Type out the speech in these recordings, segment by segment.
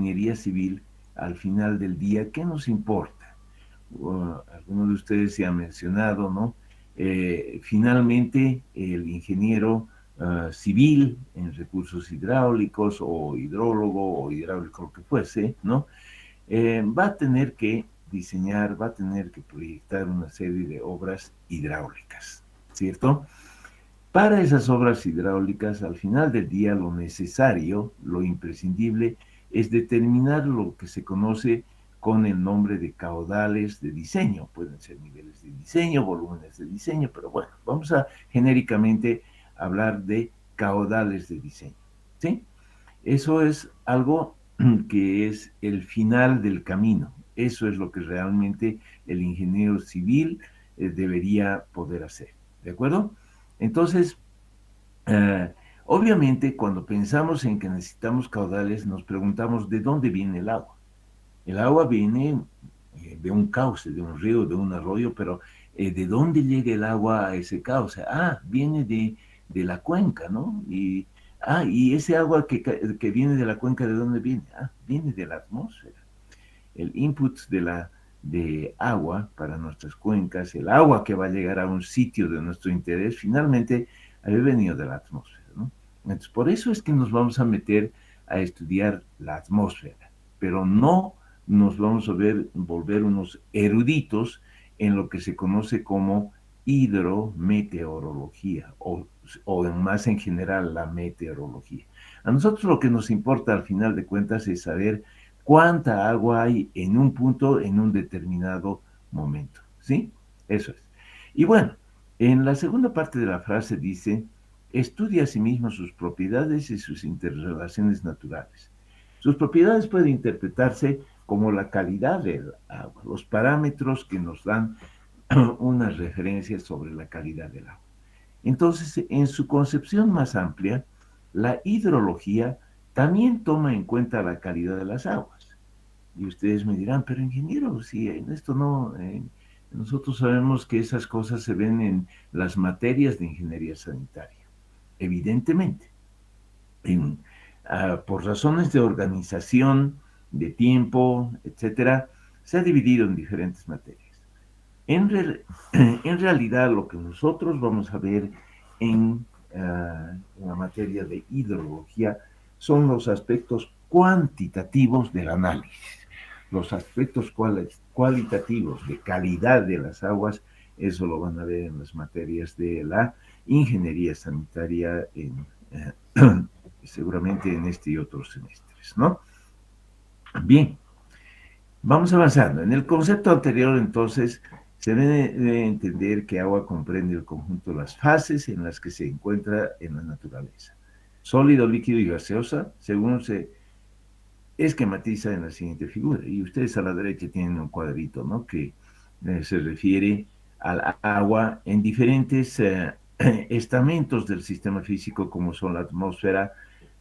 ingeniería civil, al final del día, ¿qué nos importa? Algunos de ustedes se han mencionado, ¿no? Finalmente, el ingeniero civil en recursos hidráulicos o hidrólogo o hidráulico, lo que fuese, ¿no? Va a tener que diseñar, va a tener que proyectar una serie de obras hidráulicas, ¿cierto? Para esas obras hidráulicas, al final del día, lo necesario, lo imprescindible, es determinar lo que se conoce con el nombre de caudales de diseño. Pueden ser niveles de diseño, volúmenes de diseño, pero bueno, vamos a genéricamente hablar de caudales de diseño, ¿sí? Eso es algo que es el final del camino. Eso es lo que realmente el ingeniero civil debería poder hacer. ¿De acuerdo? Entonces, eh, obviamente, cuando pensamos en que necesitamos caudales, nos preguntamos de dónde viene el agua. El agua viene de un cauce, de un río, de un arroyo, pero ¿de dónde llega el agua a ese cauce? Ah, viene de la cuenca, ¿no? Y ese agua que viene de la cuenca, ¿de dónde viene? Ah, viene de la atmósfera. El input de agua para nuestras cuencas, el agua que va a llegar a un sitio de nuestro interés, finalmente había venido de la atmósfera, ¿no? Entonces, por eso es que nos vamos a meter a estudiar la atmósfera, pero no nos vamos a volver unos eruditos en lo que se conoce como hidrometeorología o más en general la meteorología. A nosotros lo que nos importa al final de cuentas es saber cuánta agua hay en un punto en un determinado momento, ¿sí? Eso es. Y bueno, en la segunda parte de la frase dice, estudia a sí mismo sus propiedades y sus interrelaciones naturales. Sus propiedades pueden interpretarse como la calidad del agua, los parámetros que nos dan unas referencias sobre la calidad del agua. Entonces, en su concepción más amplia, la hidrología también toma en cuenta la calidad de las aguas. Y ustedes me dirán, pero ingeniero, si en esto no, nosotros sabemos que esas cosas se ven en las materias de ingeniería sanitaria. Evidentemente, en, por razones de organización, de tiempo, etcétera, se ha dividido en diferentes materias. En, re, en realidad, lo que nosotros vamos a ver en la materia de hidrología son los aspectos cuantitativos del análisis. Los aspectos cualitativos de calidad de las aguas, eso lo van a ver en las materias de la ingeniería sanitaria, seguramente en este y otros semestres, ¿no? Bien, vamos avanzando. En el concepto anterior, entonces, se debe entender que agua comprende el conjunto de las fases en las que se encuentra en la naturaleza. Sólido, líquido y gaseosa, según se esquematiza en la siguiente figura. Y ustedes a la derecha tienen un cuadrito, ¿no? Que se refiere al agua en diferentes estamentos del sistema físico, como son la atmósfera,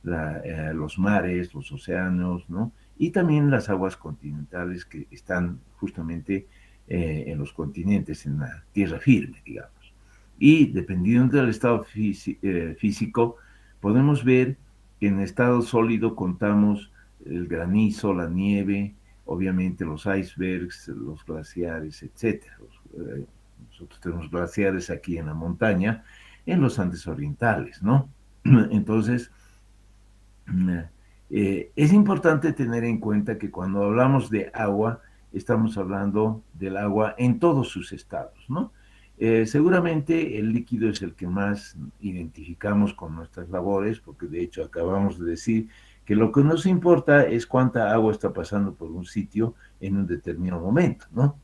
los mares, los océanos, ¿no? Y también las aguas continentales que están justamente en los continentes, en la tierra firme, digamos. Y dependiendo del estado físico, podemos ver que en estado sólido contamos el granizo, la nieve, obviamente los icebergs, los glaciares, etcétera. Nosotros tenemos glaciares aquí en la montaña, en los Andes orientales, ¿no? Entonces, es importante tener en cuenta que cuando hablamos de agua, estamos hablando del agua en todos sus estados, ¿no? Seguramente el líquido es el que más identificamos con nuestras labores, porque de hecho acabamos de decir que lo que nos importa es cuánta agua está pasando por un sitio en un determinado momento, ¿no?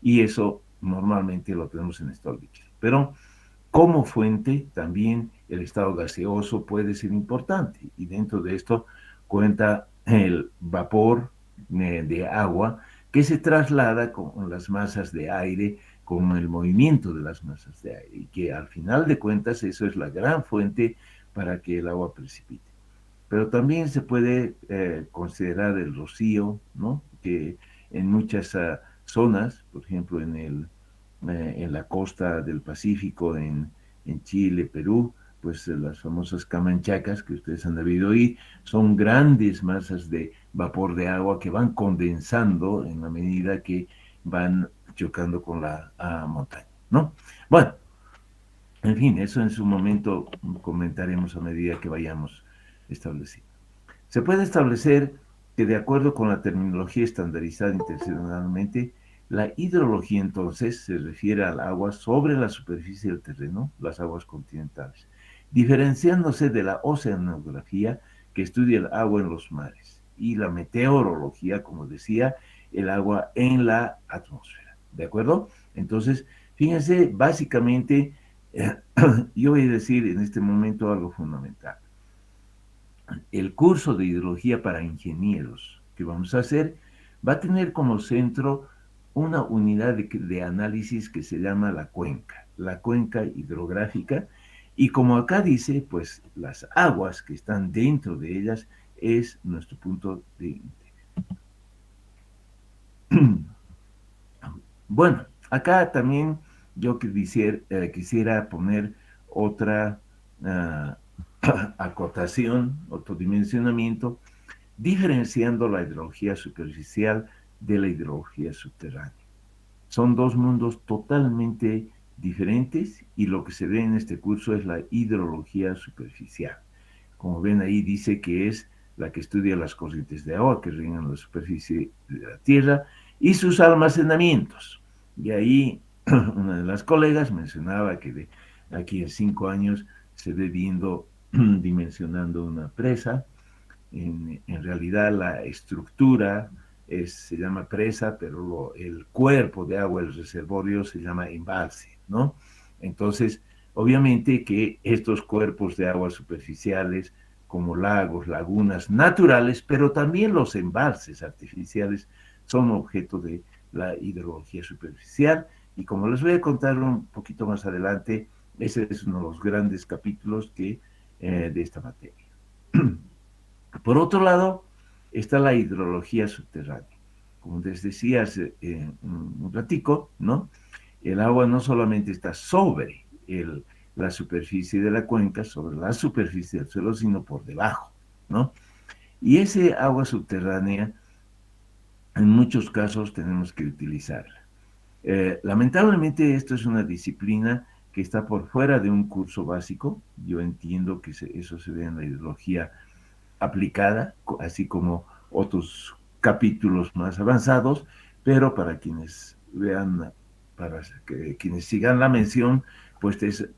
Y eso normalmente lo tenemos en estado líquido. Pero como fuente, también el estado gaseoso puede ser importante y dentro de esto cuenta el vapor de agua que se traslada con las masas de aire, con el movimiento de las masas de aire y que al final de cuentas eso es la gran fuente para que el agua precipite. Pero también se puede considerar el rocío, ¿no? Que en muchas zonas, por ejemplo en la costa del Pacífico, en Chile, Perú, pues las famosas camanchacas que ustedes han debido oír, son grandes masas de vapor de agua que van condensando en la medida que van chocando con la montaña, ¿no? Bueno, en fin, eso en su momento comentaremos a medida que vayamos estableciendo. Se puede establecer que de acuerdo con la terminología estandarizada internacionalmente, la hidrología entonces se refiere al agua sobre la superficie del terreno, las aguas continentales, diferenciándose de la oceanografía que estudia el agua en los mares y la meteorología, como decía, el agua en la atmósfera. ¿De acuerdo? Entonces, fíjense, básicamente, yo voy a decir en este momento algo fundamental. El curso de hidrología para ingenieros que vamos a hacer va a tener como centro una unidad de análisis que se llama la cuenca hidrográfica, y como acá dice, pues las aguas que están dentro de ellas es nuestro punto de interés. Bueno, acá también yo quisiera poner otra uh, acotación, otro dimensionamiento, diferenciando la hidrología superficial de la hidrología subterránea. Son dos mundos totalmente diferentes y lo que se ve en este curso es la hidrología superficial. Como ven ahí dice que es la que estudia las corrientes de agua que rigen la superficie de la Tierra y sus almacenamientos. Y ahí una de las colegas mencionaba que de aquí en 5 años se ve viendo dimensionando una presa. En realidad la estructura se llama presa, pero el cuerpo de agua, el reservorio, se llama embalse, ¿no? Entonces, obviamente que estos cuerpos de agua superficiales, como lagos, lagunas naturales, pero también los embalses artificiales, son objeto de la hidrología superficial. Y como les voy a contar un poquito más adelante, ese es uno de los grandes capítulos de esta materia. Por otro lado, está la hidrología subterránea. Como les decía hace un ratico, ¿no? El agua no solamente está sobre la superficie de la cuenca, sobre la superficie del suelo, sino por debajo, ¿no? Y ese agua subterránea, en muchos casos, tenemos que utilizarla. Lamentablemente, esto es una disciplina que está por fuera de un curso básico. Yo entiendo que eso se ve en la hidrología aplicada, así como otros capítulos más avanzados, pero para quienes vean, para quienes sigan la mención, pues es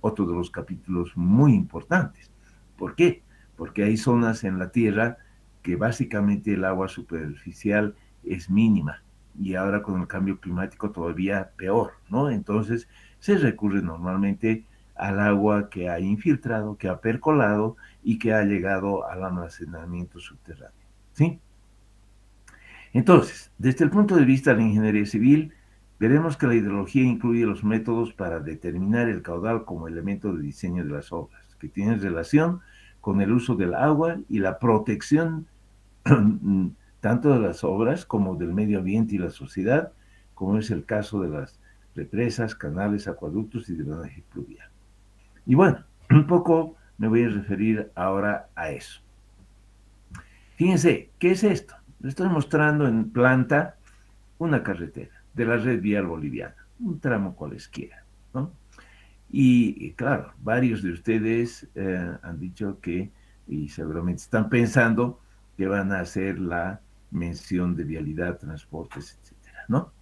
otro de los capítulos muy importantes. ¿Por qué? Porque hay zonas en la Tierra que básicamente el agua superficial es mínima, y ahora con el cambio climático todavía peor, ¿no? Entonces se recurre normalmente al agua que ha infiltrado, que ha percolado y que ha llegado al almacenamiento subterráneo, ¿sí? Entonces, desde el punto de vista de la ingeniería civil, veremos que la hidrología incluye los métodos para determinar el caudal como elemento de diseño de las obras, que tienen relación con el uso del agua y la protección tanto de las obras como del medio ambiente y la sociedad, como es el caso de las represas, canales, acueductos y drenaje pluvial. Y bueno, un poco me voy a referir ahora a eso. Fíjense, ¿qué es esto? Les estoy mostrando en planta una carretera de la red vial boliviana, un tramo cualesquiera, ¿no? Y claro, varios de ustedes han dicho que, y seguramente están pensando, que van a hacer la mención de vialidad, transportes, etcétera, ¿no?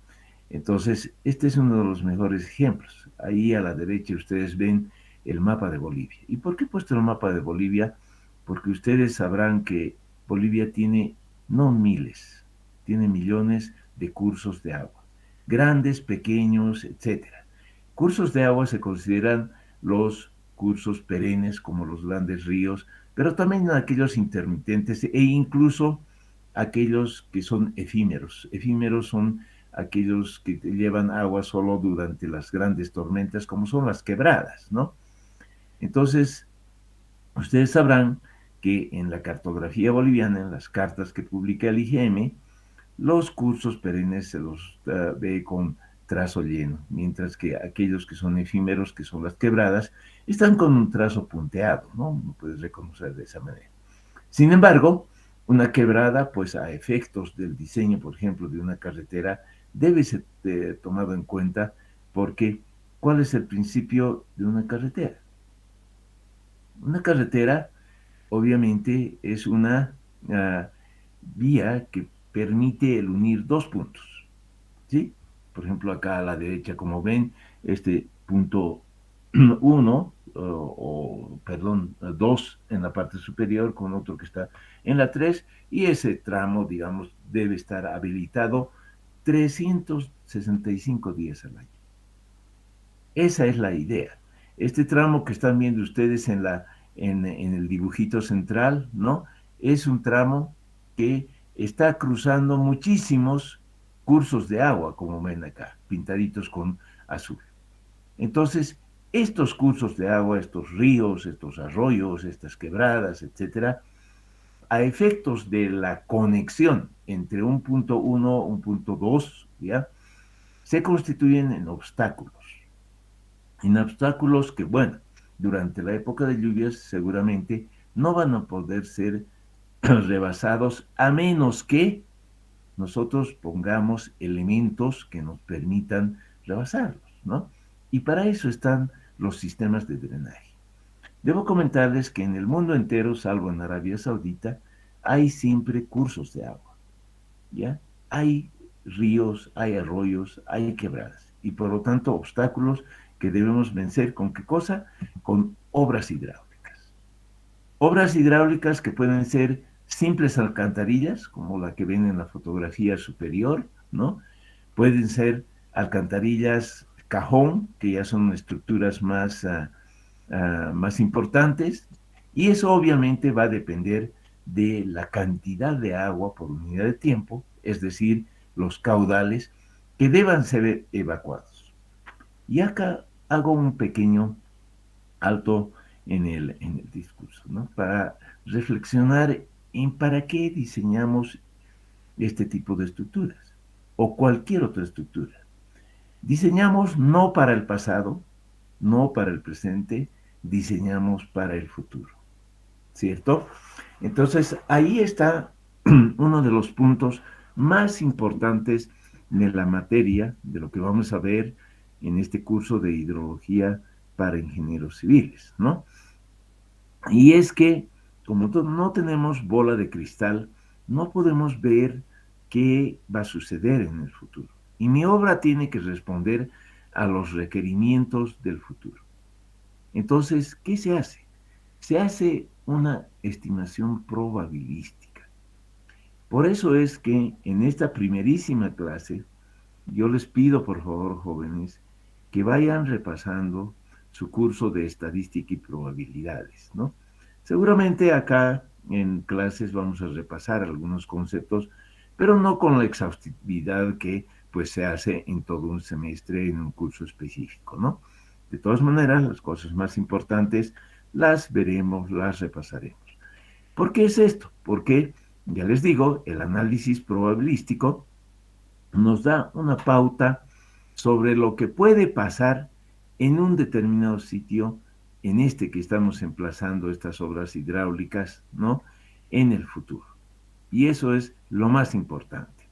Entonces, este es uno de los mejores ejemplos. Ahí a la derecha ustedes ven el mapa de Bolivia. ¿Y por qué he puesto el mapa de Bolivia? Porque ustedes sabrán que Bolivia tiene no miles, tiene millones de cursos de agua, grandes, pequeños, etcétera. Cursos de agua se consideran los cursos perennes como los grandes ríos, pero también aquellos intermitentes e incluso aquellos que son efímeros. Efímeros son aquellos que llevan agua solo durante las grandes tormentas, como son las quebradas, ¿no? Entonces, ustedes sabrán que en la cartografía boliviana, en las cartas que publica el IGM, los cursos perennes se los ve con trazo lleno, mientras que aquellos que son efímeros, que son las quebradas, están con un trazo punteado, ¿no? Lo puedes reconocer de esa manera. Sin embargo, una quebrada, pues a efectos del diseño, por ejemplo, de una carretera, debe ser tomado en cuenta porque ¿cuál es el principio de una carretera? Una carretera, obviamente, es una vía que permite el unir dos puntos, ¿sí? Por ejemplo, acá a la derecha, como ven, este punto 1, perdón, 2 en la parte superior con otro que está en la 3, y ese tramo, digamos, debe estar habilitado 365 días al año. Esa es la idea. Este tramo que están viendo ustedes en el dibujito central, ¿no? Es un tramo que está cruzando muchísimos cursos de agua, como ven acá, pintaditos con azul. Entonces, estos cursos de agua, estos ríos, estos arroyos, estas quebradas, etcétera, a efectos de la conexión entre un punto 1, un punto 2, ¿ya? Se constituyen en obstáculos que, bueno, durante la época de lluvias seguramente no van a poder ser rebasados a menos que nosotros pongamos elementos que nos permitan rebasarlos, ¿no? Y para eso están los sistemas de drenaje. Debo comentarles que en el mundo entero, salvo en Arabia Saudita, hay siempre cursos de agua, ¿ya? Hay ríos, hay arroyos, hay quebradas y por lo tanto obstáculos que debemos vencer con qué cosa? Con obras hidráulicas. Obras hidráulicas que pueden ser simples alcantarillas, como la que ven en la fotografía superior, ¿no? Pueden ser alcantarillas cajón, que ya son estructuras más importantes, y eso obviamente va a depender de la cantidad de agua por unidad de tiempo, es decir, los caudales que deban ser evacuados. Y acá hago un pequeño alto en el discurso, ¿no? Para reflexionar en para qué diseñamos este tipo de estructuras o cualquier otra estructura. Diseñamos no para el pasado, no para el presente, diseñamos para el futuro, ¿cierto? Entonces, ahí está uno de los puntos más importantes de la materia, de lo que vamos a ver en este curso de hidrología para ingenieros civiles, ¿no? Y es que, como no tenemos bola de cristal, no podemos ver qué va a suceder en el futuro. Y mi obra tiene que responder a los requerimientos del futuro. Entonces, ¿qué se hace? Se hace una estimación probabilística. Por eso es que en esta primerísima clase, yo les pido, por favor, jóvenes, que vayan repasando su curso de estadística y probabilidades, ¿no? Seguramente acá en clases vamos a repasar algunos conceptos, pero no con la exhaustividad que pues se hace en todo un semestre en un curso específico, ¿no? De todas maneras, las cosas más importantes las veremos, las repasaremos. ¿Por qué es esto? Porque, ya les digo, el análisis probabilístico nos da una pauta sobre lo que puede pasar en un determinado sitio, en este que estamos emplazando estas obras hidráulicas, ¿no? En el futuro. Y eso es lo más importante.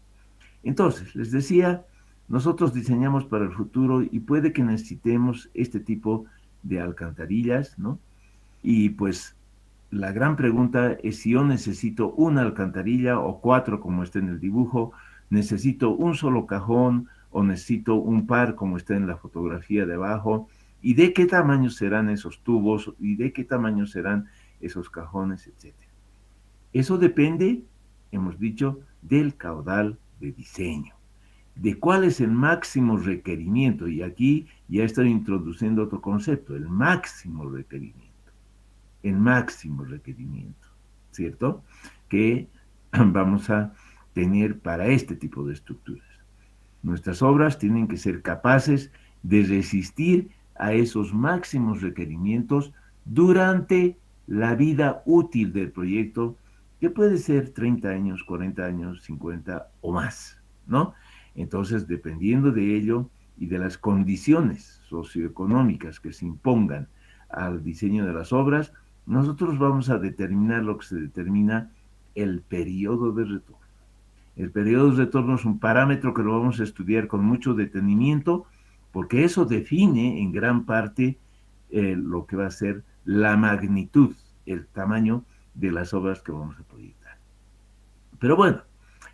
Entonces, les decía, nosotros diseñamos para el futuro y puede que necesitemos este tipo de alcantarillas, ¿no? Y pues la gran pregunta es si yo necesito una alcantarilla o cuatro como está en el dibujo, necesito un solo cajón o necesito un par como está en la fotografía de abajo, y de qué tamaño serán esos tubos y de qué tamaño serán esos cajones, etcétera. Eso depende, hemos dicho, del caudal de diseño, de cuál es el máximo requerimiento, y aquí ya estoy introduciendo otro concepto, el máximo requerimiento, ¿cierto? Que vamos a tener para este tipo de estructuras. Nuestras obras tienen que ser capaces de resistir a esos máximos requerimientos durante la vida útil del proyecto, que puede ser 30 años, 40 años, 50 o más, ¿no? Entonces, dependiendo de ello, y de las condiciones socioeconómicas que se impongan al diseño de las obras, nosotros vamos a determinar lo que se determina el periodo de retorno. El periodo de retorno es un parámetro que lo vamos a estudiar con mucho detenimiento, porque eso define en gran parte lo que va a ser la magnitud, el tamaño de las obras que vamos a proyectar. Pero bueno,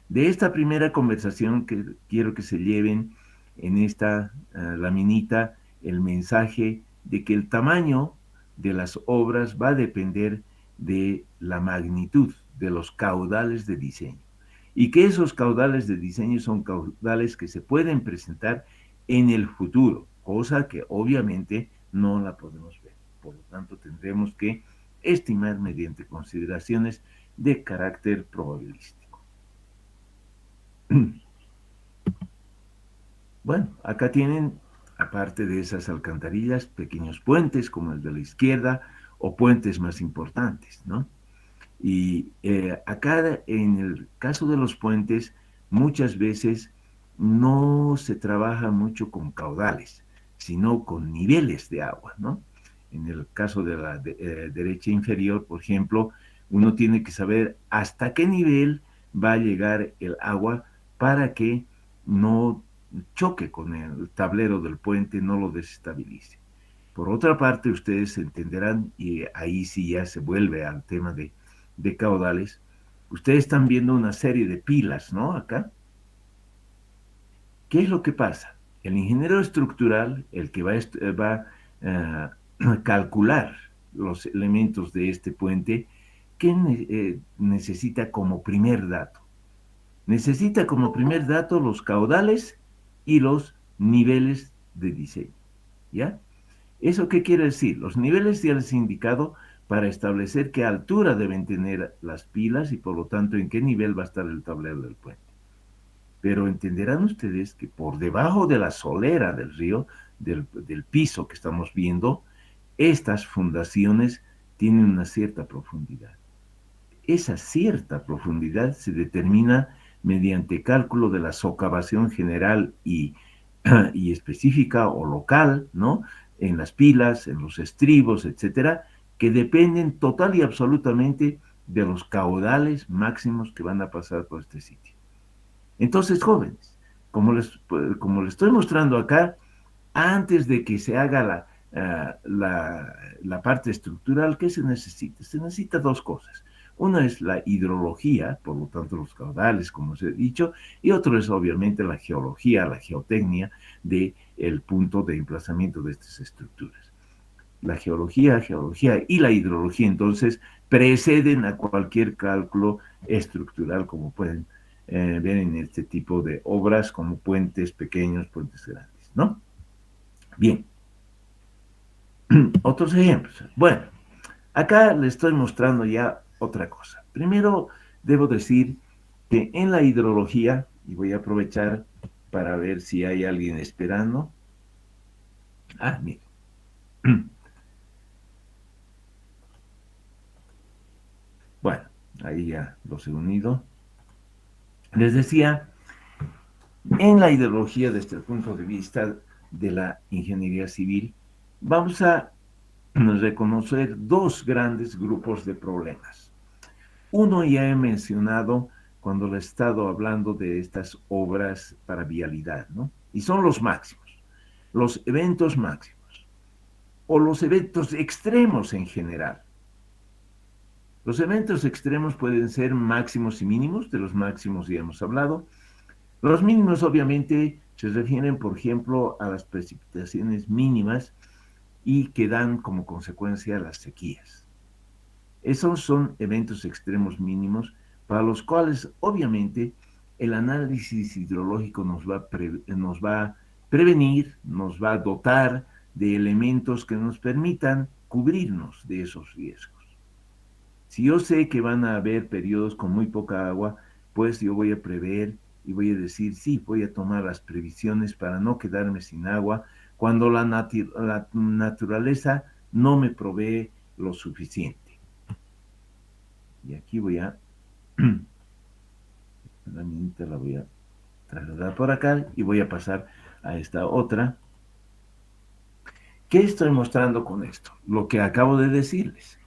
de esta primera conversación que quiero que se lleven en esta laminita el mensaje de que el tamaño de las obras va a depender de la magnitud de los caudales de diseño y que esos caudales de diseño son caudales que se pueden presentar en el futuro, cosa que obviamente no la podemos ver. Por lo tanto, tendremos que estimar mediante consideraciones de carácter probabilístico. Bueno, acá tienen, aparte de esas alcantarillas, pequeños puentes como el de la izquierda o puentes más importantes, ¿no? Y acá, en el caso de los puentes, muchas veces no se trabaja mucho con caudales, sino con niveles de agua, ¿no? En el caso de la derecha inferior, por ejemplo, uno tiene que saber hasta qué nivel va a llegar el agua para que no choque con el tablero del puente, no lo desestabilice. Por otra parte, ustedes entenderán, y ahí sí ya se vuelve al tema de caudales, ustedes están viendo una serie de pilas, ¿no? Acá. ¿Qué es lo que pasa? El ingeniero estructural, el que va a calcular los elementos de este puente, ¿qué necesita como primer dato? Necesita como primer dato los caudales y los niveles de diseño, ¿ya? ¿Eso qué quiere decir? Los niveles ya les he indicado para establecer qué altura deben tener las pilas y por lo tanto en qué nivel va a estar el tablero del puente. Pero entenderán ustedes que por debajo de la solera del río, del piso que estamos viendo, estas fundaciones tienen una cierta profundidad. Esa cierta profundidad se determina mediante cálculo de la socavación general y específica o local, ¿no? En las pilas, en los estribos, etcétera, que dependen total y absolutamente de los caudales máximos que van a pasar por este sitio. Entonces, jóvenes, como les estoy mostrando acá, antes de que se haga la parte estructural, ¿qué se necesita? Se necesita dos cosas. Una es la hidrología, por lo tanto los caudales, como os he dicho, y otro es obviamente la geología, la geotecnia del punto de emplazamiento de estas estructuras. La geología y la hidrología, entonces, preceden a cualquier cálculo estructural, como pueden ver en este tipo de obras, como puentes pequeños, puentes grandes, ¿no? Bien. Otros ejemplos. Bueno, acá les estoy mostrando ya otra cosa. Primero, debo decir que en la hidrología, y voy a aprovechar para ver si hay alguien esperando. Ah, mira. Bueno, ahí ya los he unido. Les decía, en la hidrología, desde el punto de vista de la ingeniería civil, vamos a reconocer dos grandes grupos de problemas. Uno ya he mencionado cuando le he estado hablando de estas obras para vialidad, ¿no? Y son los máximos, los eventos máximos, o los eventos extremos en general. Los eventos extremos pueden ser máximos y mínimos, de los máximos ya hemos hablado. Los mínimos obviamente se refieren, por ejemplo, a las precipitaciones mínimas y que dan como consecuencia las sequías. Esos son eventos extremos mínimos para los cuales obviamente el análisis hidrológico nos va a prevenir, nos va a dotar de elementos que nos permitan cubrirnos de esos riesgos. Si yo sé que van a haber periodos con muy poca agua, pues yo voy a prever y voy a decir, sí, voy a tomar las previsiones para no quedarme sin agua cuando la naturaleza no me provee lo suficiente. Y aquí voy a, la minita la voy a trasladar por acá y voy a pasar a esta otra. ¿Qué estoy mostrando con esto? Lo que acabo de decirles.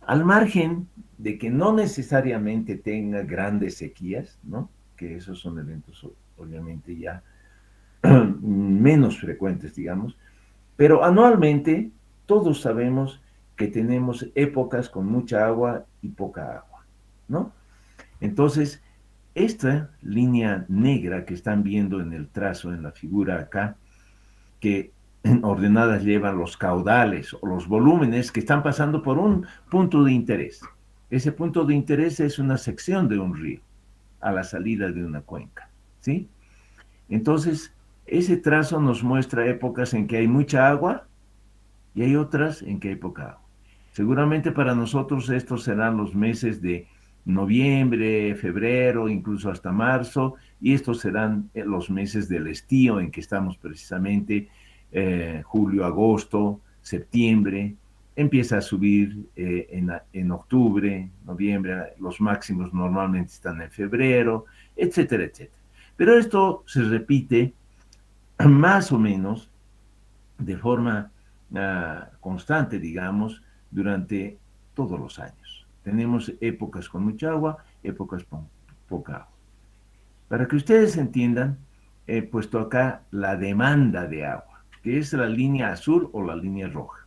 Al margen de que no necesariamente tenga grandes sequías, ¿no? Que esos son eventos obviamente ya menos frecuentes, digamos, pero anualmente todos sabemos que tenemos épocas con mucha agua y poca agua, ¿no? Entonces, esta línea negra que están viendo en el trazo, en la figura acá, que ordenadas llevan los caudales o los volúmenes que están pasando por un punto de interés. Ese punto de interés es una sección de un río a la salida de una cuenca, ¿sí? Entonces, ese trazo nos muestra épocas en que hay mucha agua y hay otras en que hay poca agua. Seguramente para nosotros estos serán los meses de noviembre, febrero, incluso hasta marzo, y estos serán los meses del estío en que estamos precisamente, julio, agosto, septiembre, empieza a subir en octubre, noviembre, los máximos normalmente están en febrero, etcétera, etcétera. Pero esto se repite más o menos de forma constante, digamos, durante todos los años. Tenemos épocas con mucha agua, épocas con poca agua. Para que ustedes entiendan, he puesto acá la demanda de agua, que es la línea azul o la línea roja.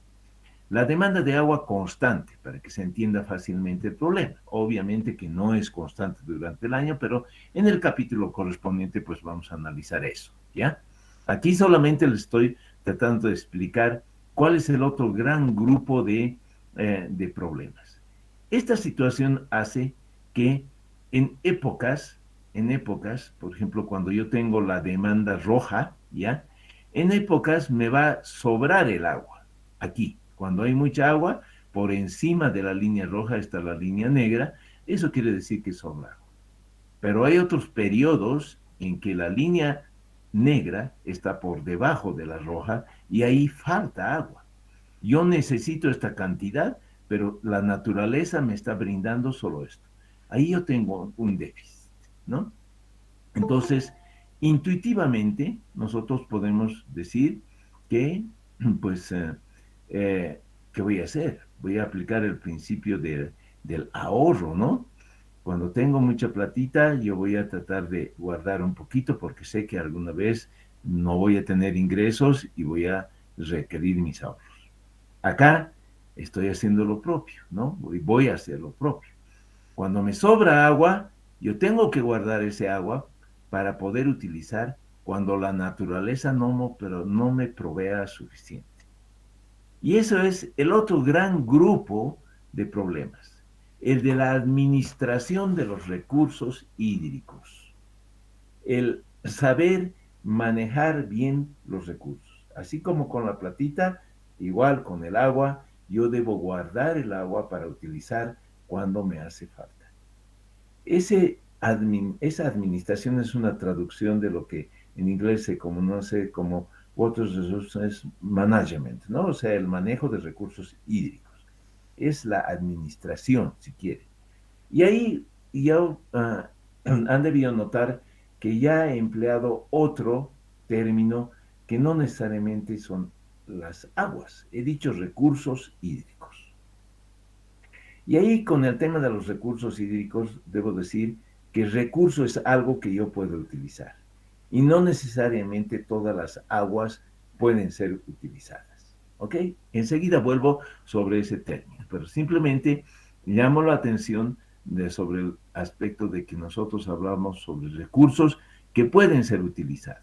La demanda de agua constante, para que se entienda fácilmente el problema. Obviamente que no es constante durante el año, pero en el capítulo correspondiente pues vamos a analizar eso, ¿ya? Aquí solamente les estoy tratando de explicar cuál es el otro gran grupo de problemas. Esta situación hace que en épocas, por ejemplo, cuando yo tengo la demanda roja, ¿ya? En épocas me va a sobrar el agua, aquí. Cuando hay mucha agua, por encima de la línea roja está la línea negra, eso quiere decir que sobra agua. Pero hay otros periodos en que la línea negra está por debajo de la roja y ahí falta agua. Yo necesito esta cantidad, pero la naturaleza me está brindando solo esto. Ahí yo tengo un déficit, ¿no? Entonces, intuitivamente, nosotros podemos decir que, pues, ¿qué voy a hacer? Voy a aplicar el principio del ahorro, ¿no? Cuando tengo mucha platita, yo voy a tratar de guardar un poquito porque sé que alguna vez no voy a tener ingresos y voy a requerir mis ahorros. Acá estoy haciendo lo propio, ¿no? Voy a hacer lo propio. Cuando me sobra agua, yo tengo que guardar ese agua para poder utilizar cuando la naturaleza no me provea suficiente. Y eso es el otro gran grupo de problemas, el de la administración de los recursos hídricos, el saber manejar bien los recursos. Así como con la platita, igual con el agua, yo debo guardar el agua para utilizar cuando me hace falta. Esa administración es una traducción de lo que en inglés se conoce como Water Resources Management, ¿no? O sea, el manejo de recursos hídricos. Es la administración, si quiere. Y ahí ya han debido notar que ya he empleado otro término que no necesariamente son las aguas. He dicho recursos hídricos. Y ahí con el tema de los recursos hídricos, debo decir que el recurso es algo que yo puedo utilizar. Y no necesariamente todas las aguas pueden ser utilizadas. ¿Ok? Enseguida vuelvo sobre ese término, pero simplemente llamo la atención sobre el aspecto de que nosotros hablamos sobre recursos que pueden ser utilizados.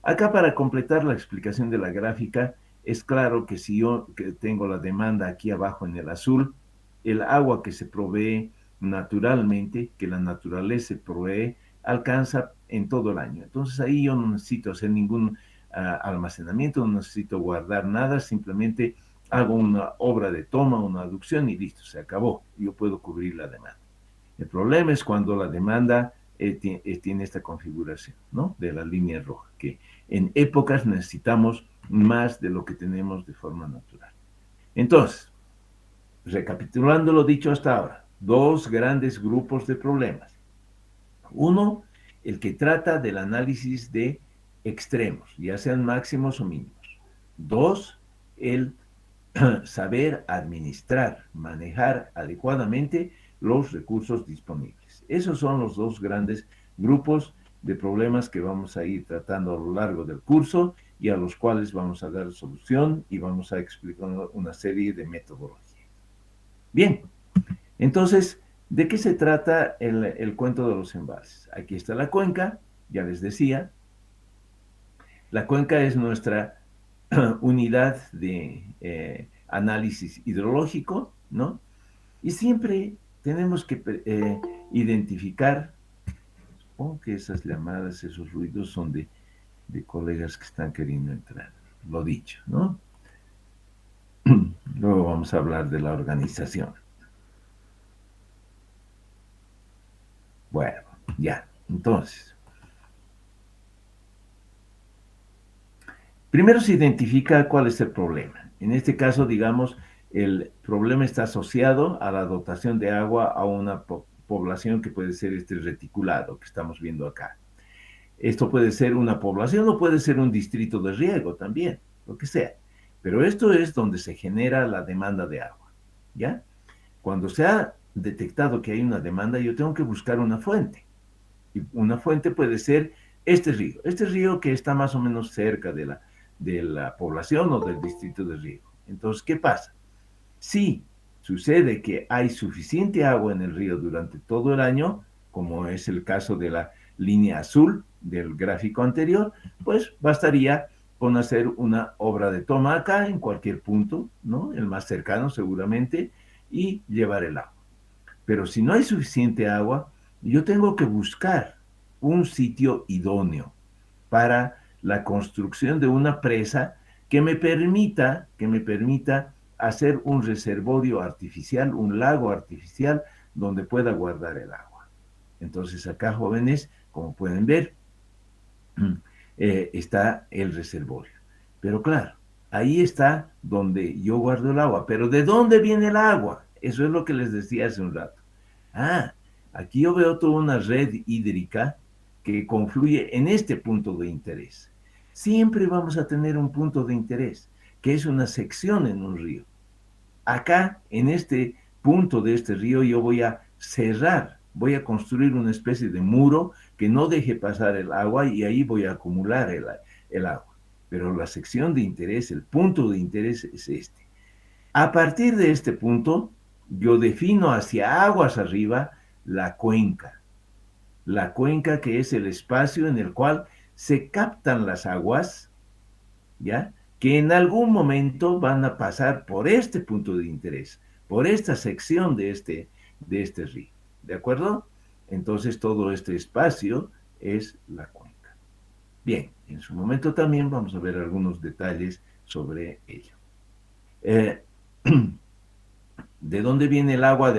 Acá para completar la explicación de la gráfica, es claro que si yo que tengo la demanda aquí abajo en el azul, el agua que se provee naturalmente, que la naturaleza provee, alcanza en todo el año. Entonces ahí yo no necesito hacer ningún almacenamiento, no necesito guardar nada, simplemente hago una obra de toma, una aducción y listo, se acabó. Yo puedo cubrir la demanda. El problema es cuando la demanda tiene esta configuración, ¿no? De la línea roja, que en épocas necesitamos más de lo que tenemos de forma natural. Entonces, recapitulando lo dicho hasta ahora, dos grandes grupos de problemas. Uno el que trata del análisis de extremos, ya sean máximos o mínimos. Dos, el saber administrar, manejar adecuadamente los recursos disponibles. Esos son los dos grandes grupos de problemas que vamos a ir tratando a lo largo del curso y a los cuales vamos a dar solución y vamos a explicar una serie de metodologías. Bien, entonces, ¿de qué se trata el cuento de los embalses? Aquí está la cuenca, ya les decía. La cuenca es nuestra unidad de análisis hidrológico, ¿no? Y siempre tenemos que identificar, supongo que esas llamadas, esos ruidos son de colegas que están queriendo entrar, lo dicho, ¿no? Luego vamos a hablar de la organización. Bueno, ya, entonces. Primero se identifica cuál es el problema. En este caso, digamos, el problema está asociado a la dotación de agua a una población que puede ser este reticulado que estamos viendo acá. Esto puede ser una población o puede ser un distrito de riego también, lo que sea. Pero esto es donde se genera la demanda de agua, ¿ya? Cuando se ha detectado que hay una demanda, yo tengo que buscar una fuente. Y una fuente puede ser este río que está más o menos cerca de la población o del distrito de riego. Entonces, ¿qué pasa? Si sucede que hay suficiente agua en el río durante todo el año, como es el caso de la línea azul del gráfico anterior, pues bastaría con hacer una obra de toma acá en cualquier punto, ¿no? El más cercano seguramente, y llevar el agua. Pero si no hay suficiente agua, yo tengo que buscar un sitio idóneo para la construcción de una presa que me permita hacer un reservorio artificial, un lago artificial donde pueda guardar el agua. Entonces acá, jóvenes, como pueden ver, está el reservorio. Pero claro, ahí está donde yo guardo el agua. Pero ¿de dónde viene el agua? Eso es lo que les decía hace un rato. Ah, aquí yo veo toda una red hídrica que confluye en este punto de interés. Siempre vamos a tener un punto de interés, que es una sección en un río. Acá, en este punto de este río, yo voy a cerrar, voy a construir una especie de muro que no deje pasar el agua y ahí voy a acumular el agua. Pero la sección de interés, el punto de interés es este. A partir de este punto, yo defino hacia aguas arriba la cuenca. La cuenca que es el espacio en el cual se captan las aguas, ¿ya? Que en algún momento van a pasar por este punto de interés, por esta sección de este río. ¿De acuerdo? Entonces todo este espacio es la cuenca. Bien, en su momento también vamos a ver algunos detalles sobre ello. ¿De dónde viene el agua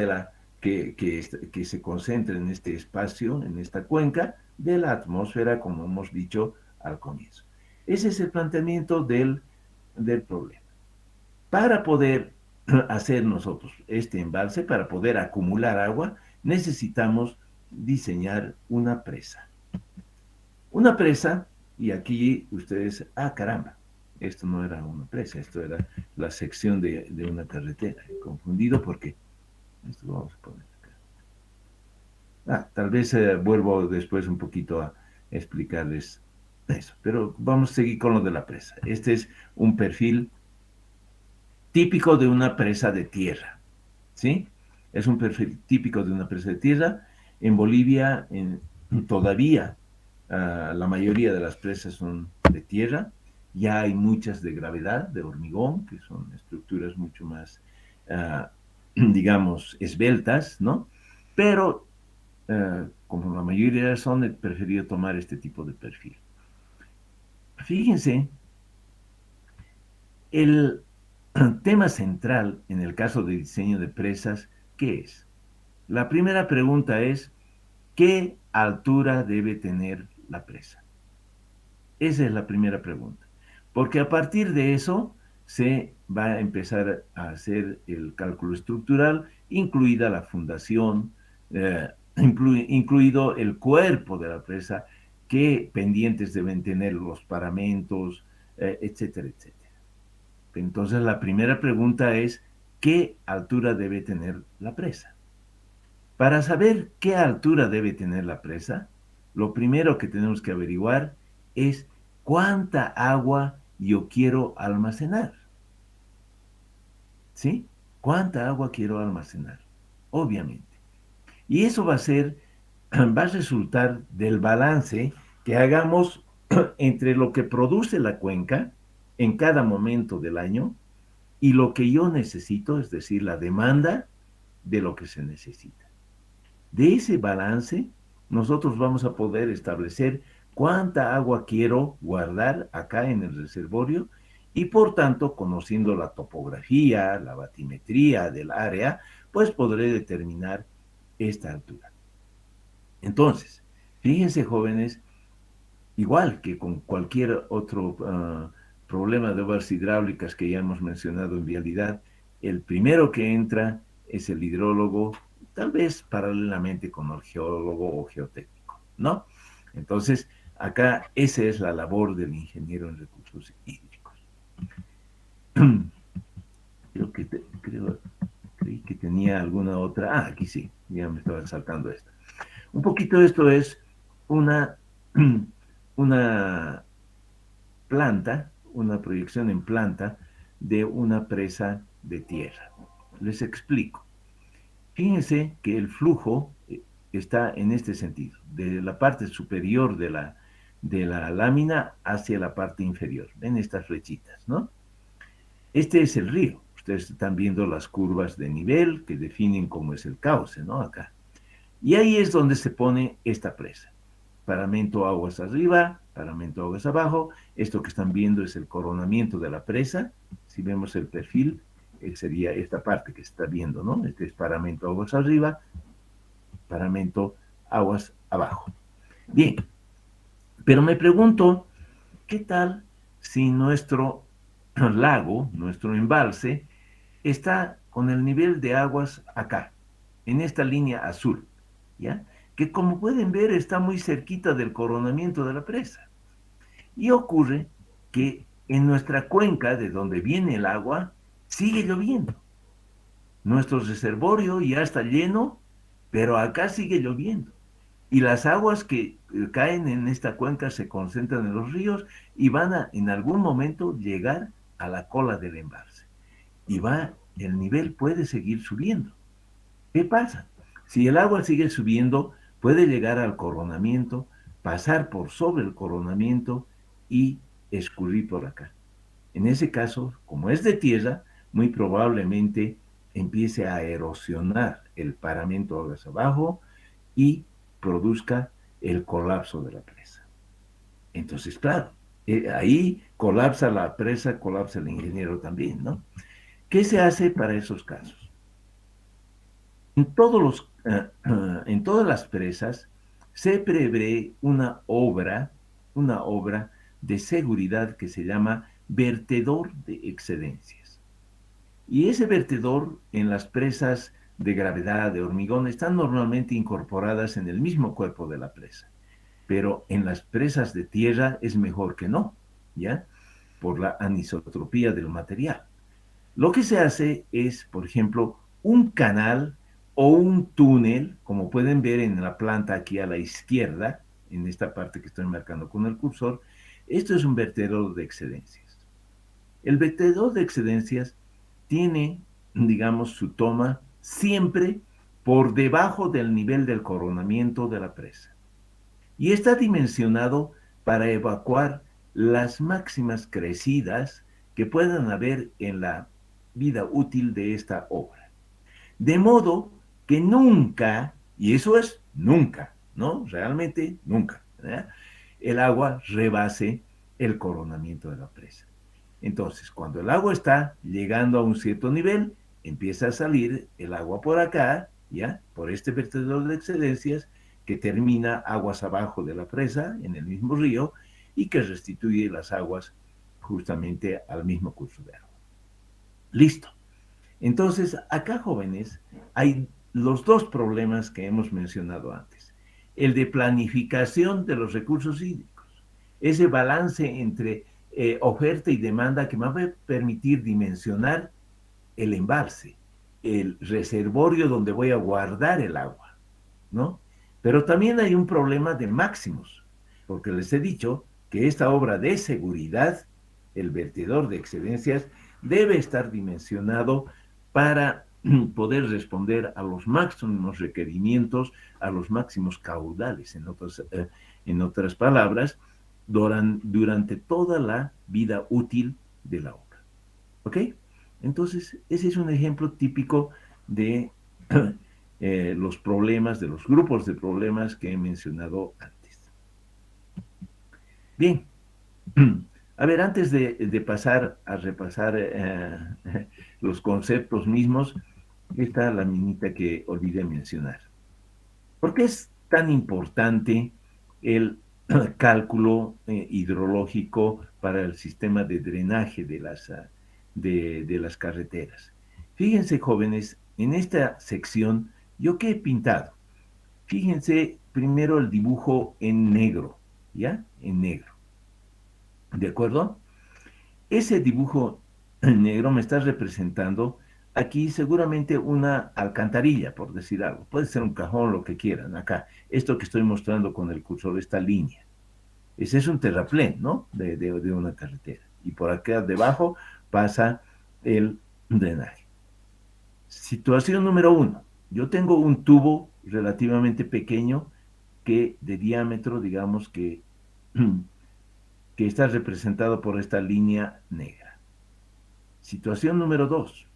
que se concentra en este espacio, en esta cuenca? De la atmósfera, como hemos dicho al comienzo. Ese es el planteamiento del problema. Para poder hacer nosotros este embalse, para poder acumular agua, necesitamos diseñar una presa. Una presa, y aquí ustedes, caramba, esto no era una presa, esto era la sección de una carretera. He confundido porque esto lo vamos a poner acá. Tal vez vuelvo después un poquito a explicarles eso, pero vamos a seguir con lo de la presa. Este es un perfil típico de una presa de tierra, ¿sí? Es un perfil típico de una presa de tierra. En Bolivia todavía la mayoría de las presas son de tierra. Ya hay muchas de gravedad, de hormigón, que son estructuras mucho más, digamos, esbeltas, ¿no? Pero como la mayoría son, he preferido tomar este tipo de perfil. Fíjense, el tema central en el caso de diseño de presas, ¿qué es? La primera pregunta es, ¿qué altura debe tener la presa? Esa es la primera pregunta. Porque a partir de eso se va a empezar a hacer el cálculo estructural, incluida la fundación, incluido el cuerpo de la presa, qué pendientes deben tener los paramentos, etcétera, etcétera. Entonces la primera pregunta es, ¿qué altura debe tener la presa? Para saber qué altura debe tener la presa, lo primero que tenemos que averiguar es cuánta agua yo quiero almacenar. ¿Sí? ¿Cuánta agua quiero almacenar? Obviamente. Y eso va a resultar del balance que hagamos entre lo que produce la cuenca en cada momento del año y lo que yo necesito, es decir, la demanda de lo que se necesita. De ese balance, nosotros vamos a poder establecer cuánta agua quiero guardar acá en el reservorio y por tanto, conociendo la topografía, la batimetría del área, pues podré determinar esta altura. Entonces, fíjense jóvenes, igual que con cualquier otro problema de obras hidráulicas que ya hemos mencionado en vialidad, el primero que entra es el hidrólogo, tal vez paralelamente con el geólogo o geotécnico, ¿no? Entonces, acá esa es la labor del ingeniero en recursos hídricos. Creí que tenía alguna otra. Ah, aquí sí, ya me estaba saltando esta. Un poquito esto es una, una planta, una proyección en planta de una presa de tierra. Les explico. Fíjense que el flujo está en este sentido, de la parte superior de la lámina hacia la parte inferior. Ven estas flechitas, ¿no? Este es el río. Ustedes están viendo las curvas de nivel que definen cómo es el cauce, ¿no? Acá. Y ahí es donde se pone esta presa. Paramento aguas arriba, paramento aguas abajo. Esto que están viendo es el coronamiento de la presa. Si vemos el perfil, sería esta parte que se está viendo, ¿no? Este es paramento aguas arriba, paramento aguas abajo. Bien, pero me pregunto, ¿qué tal si nuestro lago, nuestro embalse, está con el nivel de aguas acá, en esta línea azul, ¿ya? Que como pueden ver está muy cerquita del coronamiento de la presa. Y ocurre que en nuestra cuenca, de donde viene el agua, sigue lloviendo. Nuestro reservorio ya está lleno, pero acá sigue lloviendo. Y las aguas que caen en esta cuenca se concentran en los ríos y van a en algún momento llegar a la cola del embalse. Y el nivel puede seguir subiendo. ¿Qué pasa? Si el agua sigue subiendo, puede llegar al coronamiento, pasar por sobre el coronamiento y escurrir por acá. En ese caso, como es de tierra, muy probablemente empiece a erosionar el paramento aguas abajo y produzca el colapso de la presa. Entonces, claro, ahí colapsa la presa, colapsa el ingeniero también, ¿no? ¿Qué se hace para esos casos? En todas las presas se prevé una obra de seguridad que se llama vertedor de excedencias. Y ese vertedor en las presas de gravedad de hormigón están normalmente incorporadas en el mismo cuerpo de la presa, pero en las presas de tierra es mejor que no, ¿ya? Por la anisotropía del material. Lo que se hace es, por ejemplo, un canal o un túnel, como pueden ver en la planta aquí a la izquierda, en esta parte que estoy marcando con el cursor. Esto es un vertedor de excedencias. El vertedor de excedencias tiene, digamos, su toma siempre por debajo del nivel del coronamiento de la presa. Y está dimensionado para evacuar las máximas crecidas que puedan haber en la vida útil de esta obra. De modo que nunca, y eso es nunca, ¿no? Realmente nunca, ¿verdad? El agua rebase el coronamiento de la presa. Entonces, cuando el agua está llegando a un cierto nivel, empieza a salir el agua por acá, ¿ya? Por este vertedor de excedencias que termina aguas abajo de la presa, en el mismo río, y que restituye las aguas justamente al mismo curso de agua. Listo. Entonces, acá, jóvenes, hay los dos problemas que hemos mencionado antes. El de planificación de los recursos hídricos, ese balance entre oferta y demanda que me va a permitir dimensionar el embalse, el reservorio donde voy a guardar el agua, ¿no? Pero también hay un problema de máximos, porque les he dicho que esta obra de seguridad, el vertedor de excedencias, debe estar dimensionado para poder responder a los máximos requerimientos, a los máximos caudales, en otras palabras, durante toda la vida útil de la obra. ¿Ok? Entonces, ese es un ejemplo típico de los problemas, de los grupos de problemas que he mencionado antes. Bien, a ver, antes de pasar a repasar los conceptos mismos, está la minita que olvidé mencionar. ¿Por qué es tan importante el cálculo hidrológico para el sistema de drenaje de las carreteras? Fíjense, jóvenes, en esta sección, ¿yo qué he pintado? Fíjense primero el dibujo en negro, ¿ya? En negro. ¿De acuerdo? Ese dibujo en negro me está representando aquí seguramente una alcantarilla, por decir algo. Puede ser un cajón, lo que quieran. Acá, esto que estoy mostrando con el cursor, esta línea. Ese es un terraplén, ¿no? De una carretera. Y por acá debajo pasa el drenaje. Situación número 1. Yo tengo un tubo relativamente pequeño que de diámetro, digamos que está representado por esta línea negra. Situación número 2.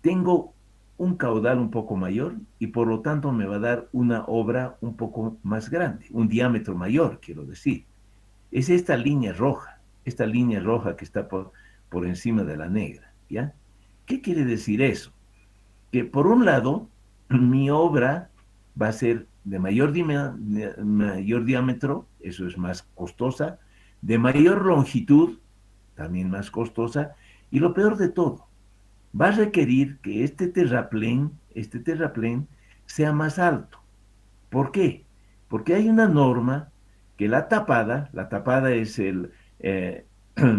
Tengo un caudal un poco mayor y por lo tanto me va a dar una obra un poco más grande, un diámetro mayor, quiero decir. Es esta línea roja que está por encima de la negra, ¿ya? ¿Qué quiere decir eso? Que por un lado, mi obra va a ser de mayor diámetro, eso es más costosa, de mayor longitud, también más costosa, y lo peor de todo, va a requerir que este terraplén sea más alto. ¿Por qué? Porque hay una norma que la tapada es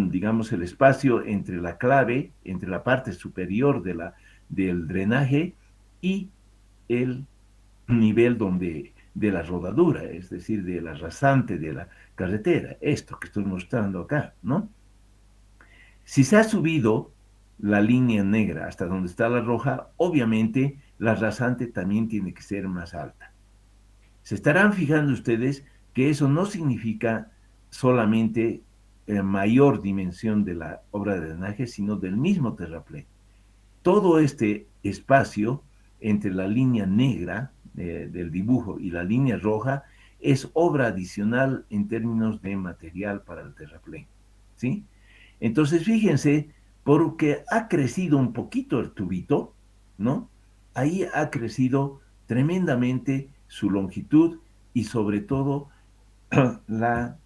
digamos, el espacio entre la clave, entre la parte superior del drenaje y el nivel de la rodadura, es decir, de la rasante de la carretera, esto que estoy mostrando acá, ¿no? Si se ha subido la línea negra hasta donde está la roja, obviamente la rasante también tiene que ser más alta. Se estarán fijando ustedes que eso no significa solamente mayor dimensión de la obra de drenaje, sino del mismo terraplén. Todo este espacio entre la línea negra del dibujo y la línea roja es obra adicional en términos de material para el terraplén, ¿sí? Entonces, fíjense, porque ha crecido un poquito el tubito, ¿no? Ahí ha crecido tremendamente su longitud y sobre todo la,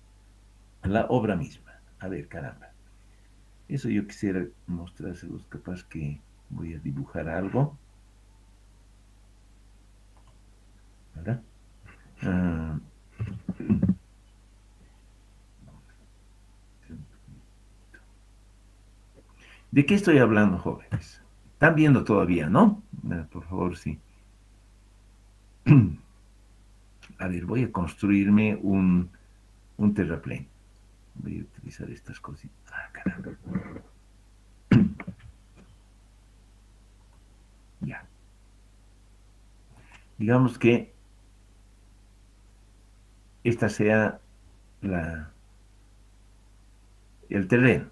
la obra misma. A ver, caramba. Eso yo quisiera mostrárselos, capaz que voy a dibujar algo. ¿Verdad? Ah, ¿de qué estoy hablando, jóvenes? ¿Están viendo todavía, no? Por favor, sí. A ver, voy a construirme un terraplén. Voy a utilizar estas cositas. Ah, caramba. Ya. Digamos que esta sea el terreno.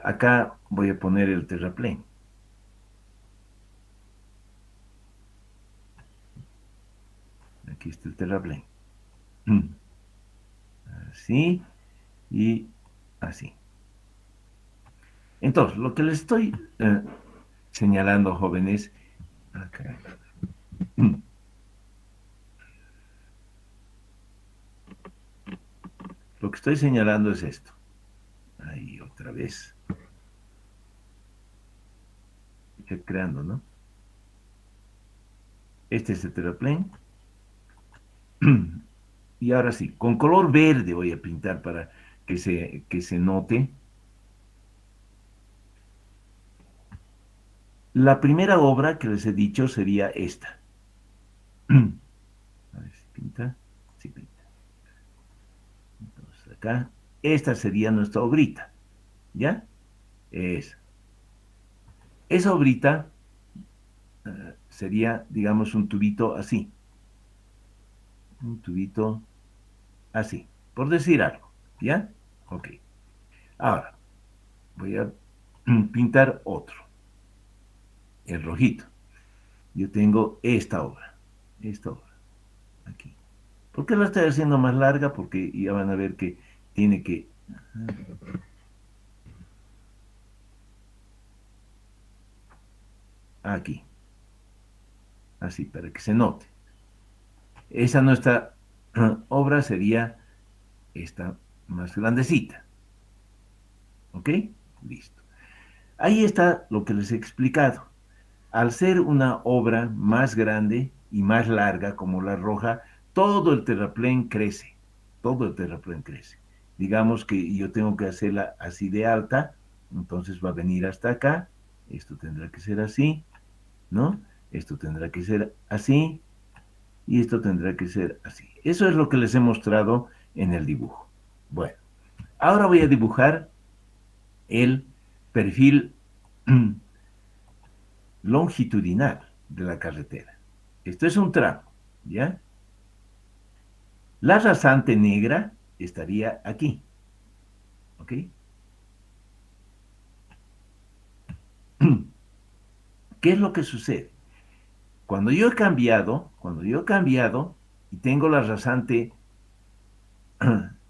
Acá voy a poner el terraplén. Aquí está el terraplén. Así y así. Entonces, lo que les estoy señalando, jóvenes, acá, lo que estoy señalando es esto. Ahí otra vez. Estoy creando, ¿no? Este es el terraplén. Y ahora sí, con color verde voy a pintar para que se note. La primera obra que les he dicho sería esta. A ver si pinta. Sí pinta. Entonces acá, esta sería nuestra obrita. ¿Ya? Esa obrita sería, digamos, un tubito así. Un tubito así. Por decir algo. ¿Ya? Ok. Ahora, voy a pintar otro. El rojito. Yo tengo esta obra. Esta obra. Aquí. ¿Por qué la estoy haciendo más larga? Porque ya van a ver que tiene que... Aquí. Así, para que se note. Esa nuestra obra sería esta más grandecita. ¿Ok? Listo. Ahí está lo que les he explicado. Al ser una obra más grande y más larga como la roja, todo el terraplén crece. Todo el terraplén crece. Digamos que yo tengo que hacerla así de alta, entonces va a venir hasta acá. Esto tendrá que ser así, ¿no? Esto tendrá que ser así y esto tendrá que ser así. Eso es lo que les he mostrado en el dibujo. Bueno, ahora voy a dibujar el perfil longitudinal de la carretera. Esto es un tramo, ¿ya? La rasante negra estaría aquí, ¿ok? ¿Qué es lo que sucede? Cuando yo he cambiado y tengo la rasante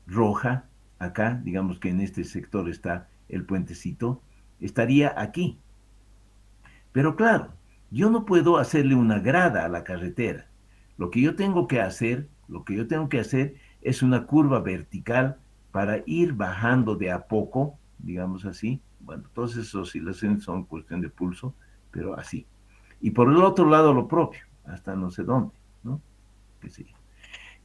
roja, acá, digamos que en este sector está el puentecito, estaría aquí. Pero claro, yo no puedo hacerle una grada a la carretera. Lo que yo tengo que hacer es una curva vertical para ir bajando de a poco, digamos así. Bueno, todas esas oscilaciones son cuestión de pulso, pero así. Y por el otro lado lo propio, hasta no sé dónde, ¿no? ¿Qué sé yo?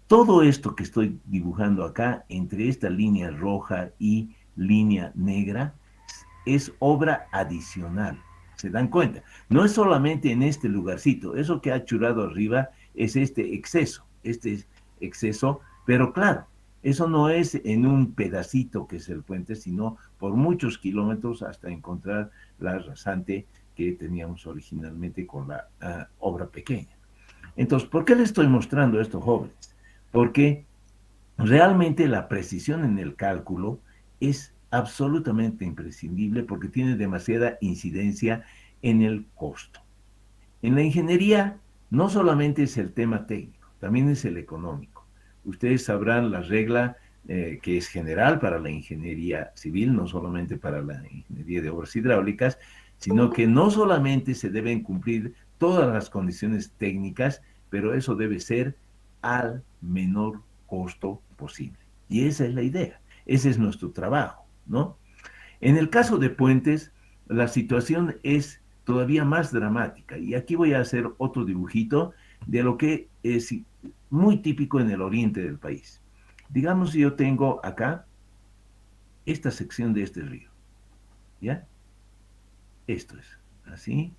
Todo esto que estoy dibujando acá, entre esta línea roja y línea negra, es obra adicional. ¿Se dan cuenta? No es solamente en este lugarcito. Eso que ha churado arriba es este exceso, pero claro, eso no es en un pedacito que es el puente, sino por muchos kilómetros hasta encontrar la rasante que teníamos originalmente con la obra pequeña. Entonces, ¿por qué les estoy mostrando esto, jóvenes? Porque realmente la precisión en el cálculo es absolutamente imprescindible porque tiene demasiada incidencia en el costo. En la ingeniería no solamente es el tema técnico, también es el económico. Ustedes sabrán la regla que es general para la ingeniería civil, no solamente para la ingeniería de obras hidráulicas, sino que no solamente se deben cumplir todas las condiciones técnicas, pero eso debe ser al menor costo posible. Y esa es la idea, ese es nuestro trabajo, ¿no? En el caso de puentes, la situación es todavía más dramática. Y aquí voy a hacer otro dibujito de lo que es muy típico en el oriente del país. Digamos, yo tengo acá esta sección de este río, ¿ya? Esto es así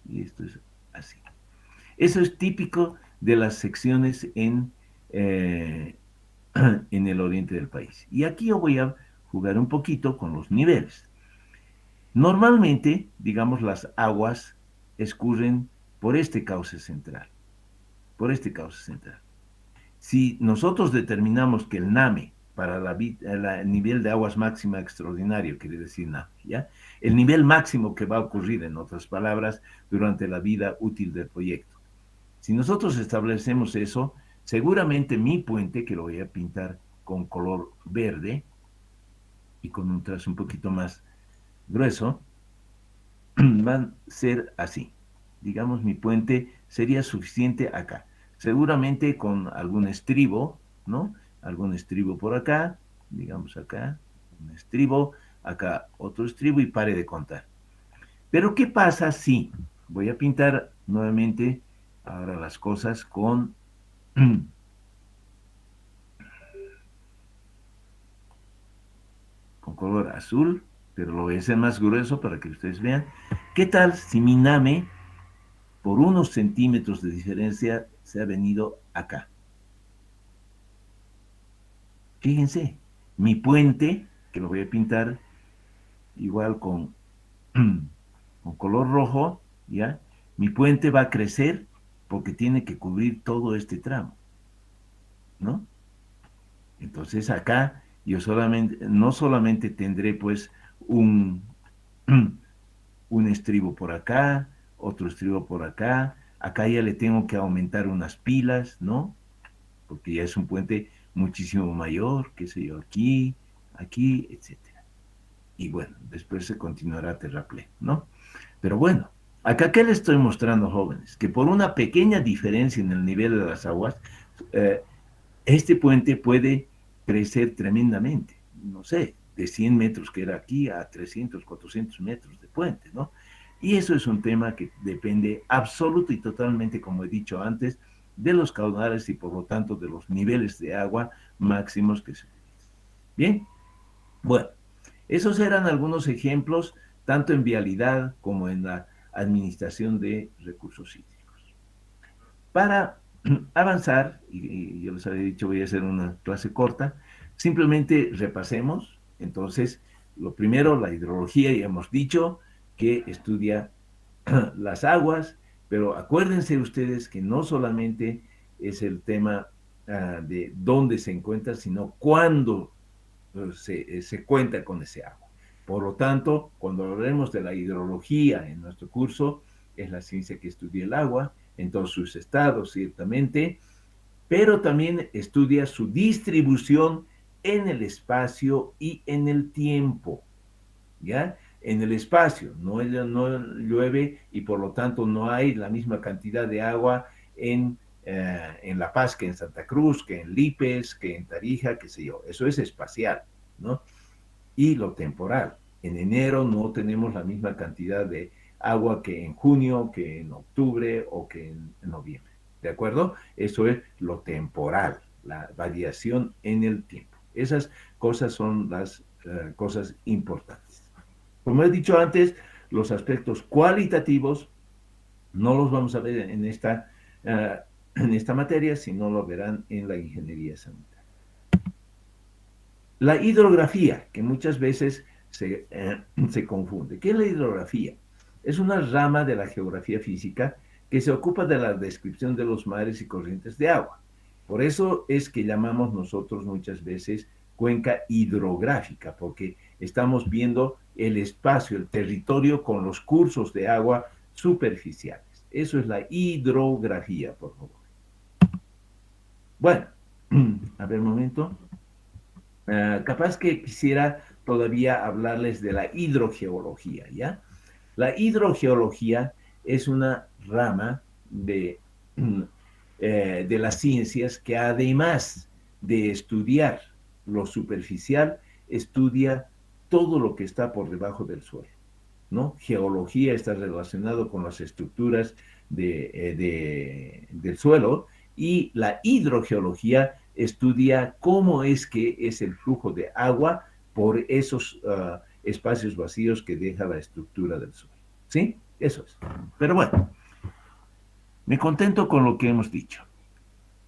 y esto es así. Eso es típico de las secciones en el oriente del país. Y aquí yo voy a jugar un poquito con los niveles. Normalmente, digamos, las aguas escurren por este cauce central, por este cauce central. Si nosotros determinamos que el NAME para el nivel de aguas máxima extraordinario, quiere decir NAME, ¿ya? El nivel máximo que va a ocurrir, en otras palabras, durante la vida útil del proyecto. Si nosotros establecemos eso, seguramente mi puente, que lo voy a pintar con color verde y con un trazo un poquito más grueso, van a ser así. Digamos, mi puente sería suficiente acá. Seguramente con algún estribo, ¿no? Algún estribo por acá, digamos acá, un estribo, acá otro estribo y pare de contar. Pero ¿qué pasa si voy a pintar nuevamente ahora las cosas con color azul, pero lo voy a hacer más grueso para que ustedes vean. ¿Qué tal si mi Name, por unos centímetros de diferencia, se ha venido acá? Fíjense, mi puente, que lo voy a pintar igual con color rojo, ¿ya? Mi puente va a crecer porque tiene que cubrir todo este tramo, ¿no? Entonces acá yo solamente, no solamente tendré pues un, un estribo por acá, otro estribo por acá, acá ya le tengo que aumentar unas pilas, ¿no? Porque ya es un puente muchísimo mayor, qué sé yo, aquí, aquí, etcétera. Y bueno, después se continuará terraplén, ¿no? Pero bueno, acá qué les estoy mostrando, jóvenes, que por una pequeña diferencia en el nivel de las aguas, eh, este puente puede crecer tremendamente, no sé, de 100 metros que era aquí a 300, 400 metros de puente, ¿no? Y eso es un tema que depende absoluto y totalmente, como he dicho antes, de los caudales y por lo tanto de los niveles de agua máximos que se utilizan. Bien, bueno, esos eran algunos ejemplos, tanto en vialidad como en la administración de recursos hídricos. Para avanzar, y yo les había dicho, voy a hacer una clase corta, simplemente repasemos. Entonces, lo primero, la hidrología, ya hemos dicho que estudia las aguas, pero acuérdense ustedes que no solamente es el tema de dónde se encuentra, sino cuándo se cuenta con ese agua. Por lo tanto, cuando hablemos de la hidrología en nuestro curso, es la ciencia que estudia el agua en todos sus estados, ciertamente, pero también estudia su distribución en el espacio y en el tiempo, ¿ya? En el espacio, no llueve y por lo tanto no hay la misma cantidad de agua en La Paz que en Santa Cruz, que en Lipes, que en Tarija, qué sé yo. Eso es espacial, ¿no? Y lo temporal. En enero no tenemos la misma cantidad de agua que en junio, que en octubre o que en noviembre. ¿De acuerdo? Eso es lo temporal, la variación en el tiempo. Esas cosas son las cosas importantes. Como he dicho antes, los aspectos cualitativos no los vamos a ver en esta materia, sino lo verán en la ingeniería sanitaria. La hidrografía, que muchas veces se confunde. ¿Qué es la hidrografía? Es una rama de la geografía física que se ocupa de la descripción de los mares y corrientes de agua. Por eso es que llamamos nosotros muchas veces cuenca hidrográfica, porque estamos viendo el espacio, el territorio con los cursos de agua superficiales. Eso es la hidrografía, por favor. Bueno, a ver un momento. Capaz que quisiera todavía hablarles de la hidrogeología, ¿ya? La hidrogeología es una rama de las ciencias que además de estudiar lo superficial, estudia todo lo que está por debajo del suelo, ¿no? Geología está relacionado con las estructuras del suelo y la hidrogeología estudia cómo es que es el flujo de agua por esos espacios vacíos que deja la estructura del suelo. ¿Sí? Eso es. Pero bueno, me contento con lo que hemos dicho.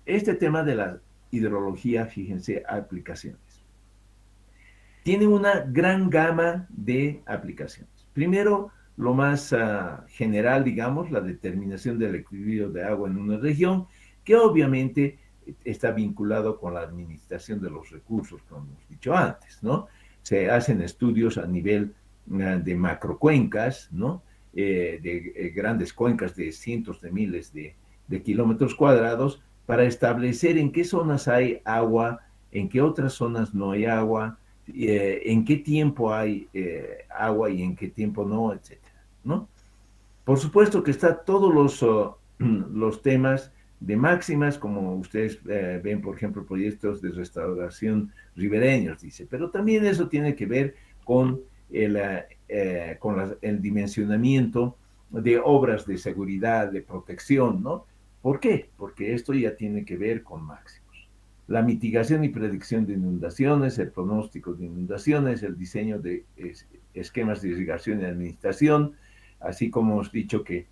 Este tema de la hidrología, fíjense, aplicaciones. Tiene una gran gama de aplicaciones. Primero, lo más general, digamos, la determinación del equilibrio de agua en una región, que obviamente está vinculado con la administración de los recursos, como hemos dicho antes, ¿no? Se hacen estudios a nivel de macrocuencas, ¿no? De grandes cuencas de cientos de miles de kilómetros cuadrados para establecer en qué zonas hay agua, en qué otras zonas no hay agua, en qué tiempo hay agua y en qué tiempo no, etcétera, ¿no? Por supuesto que está todos los temas de máximas, como ustedes ven, por ejemplo, proyectos de restauración ribereños, dice, pero también eso tiene que ver con el dimensionamiento de obras de seguridad, de protección, ¿no? ¿Por qué? Porque esto ya tiene que ver con máximos. La mitigación y predicción de inundaciones, el pronóstico de inundaciones, el diseño de esquemas de irrigación y administración, así como hemos dicho que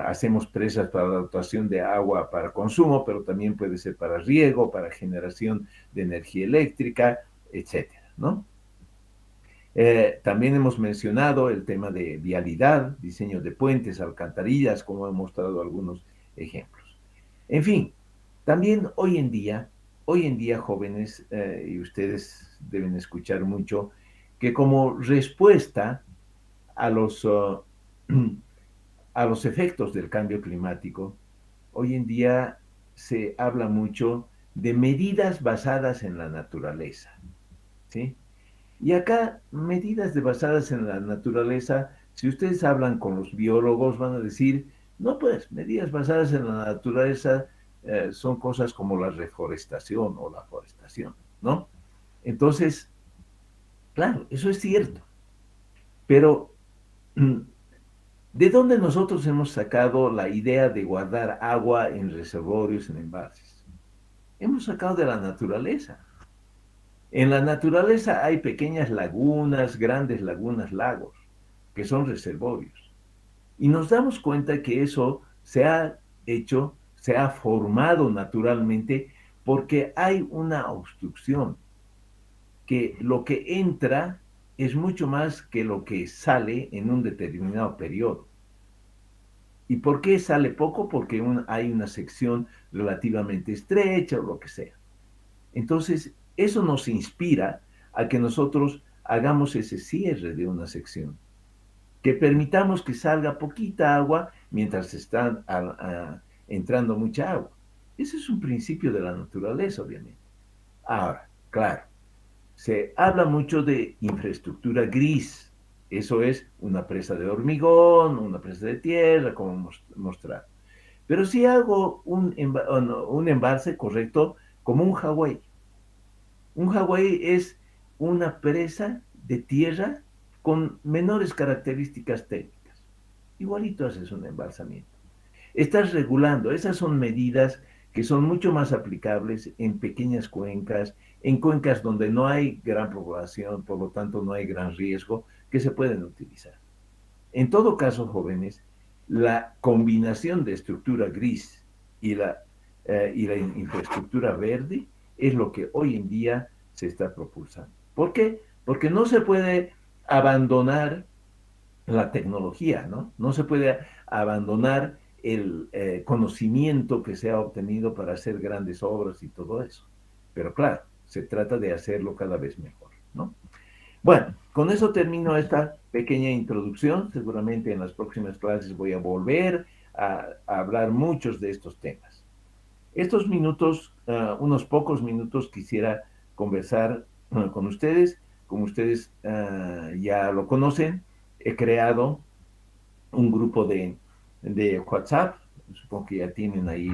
hacemos presas para la dotación de agua para consumo, pero también puede ser para riego, para generación de energía eléctrica, etcétera, ¿no? También hemos mencionado el tema de vialidad, diseño de puentes, alcantarillas, como he mostrado algunos ejemplos. En fin, también hoy en día jóvenes, y ustedes deben escuchar mucho, que como respuesta a a los efectos del cambio climático, hoy en día se habla mucho de medidas basadas en la naturaleza, ¿sí? Y acá, medidas basadas en la naturaleza, si ustedes hablan con los biólogos, van a decir, no, pues, medidas basadas en la naturaleza son cosas como la reforestación o la forestación, ¿no? Entonces, claro, eso es cierto, pero ¿de dónde nosotros hemos sacado la idea de guardar agua en reservorios, en embalses? Hemos sacado de la naturaleza. En la naturaleza hay pequeñas lagunas, grandes lagunas, lagos, que son reservorios. Y nos damos cuenta que eso se ha hecho, se ha formado naturalmente porque hay una obstrucción, que lo que entra es mucho más que lo que sale en un determinado periodo. ¿Y por qué sale poco? Porque hay una sección relativamente estrecha o lo que sea. Entonces, eso nos inspira a que nosotros hagamos ese cierre de una sección, que permitamos que salga poquita agua mientras está entrando mucha agua. Ese es un principio de la naturaleza, obviamente. Ahora, claro, se habla mucho de infraestructura gris. Eso es una presa de hormigón, una presa de tierra, como mostrar. Pero si hago un embalse correcto, como un Hawái. Un Hawái es una presa de tierra con menores características técnicas. Igualito haces un embalsamiento. Estás regulando, esas son medidas que son mucho más aplicables en pequeñas cuencas, en cuencas donde no hay gran población, por lo tanto no hay gran riesgo, que se pueden utilizar. En todo caso, jóvenes, la combinación de estructura gris y la infraestructura verde es lo que hoy en día se está propulsando. ¿Por qué? Porque no se puede abandonar la tecnología, ¿no? No se puede abandonar el conocimiento que se ha obtenido para hacer grandes obras y todo eso. Pero claro, se trata de hacerlo cada vez mejor, ¿no? Bueno, con eso termino esta pequeña introducción. Seguramente en las próximas clases voy a volver a hablar muchos de estos temas. Estos minutos, unos pocos minutos, quisiera conversar con ustedes. Como ustedes ya lo conocen, he creado un grupo de WhatsApp. Supongo que ya tienen ahí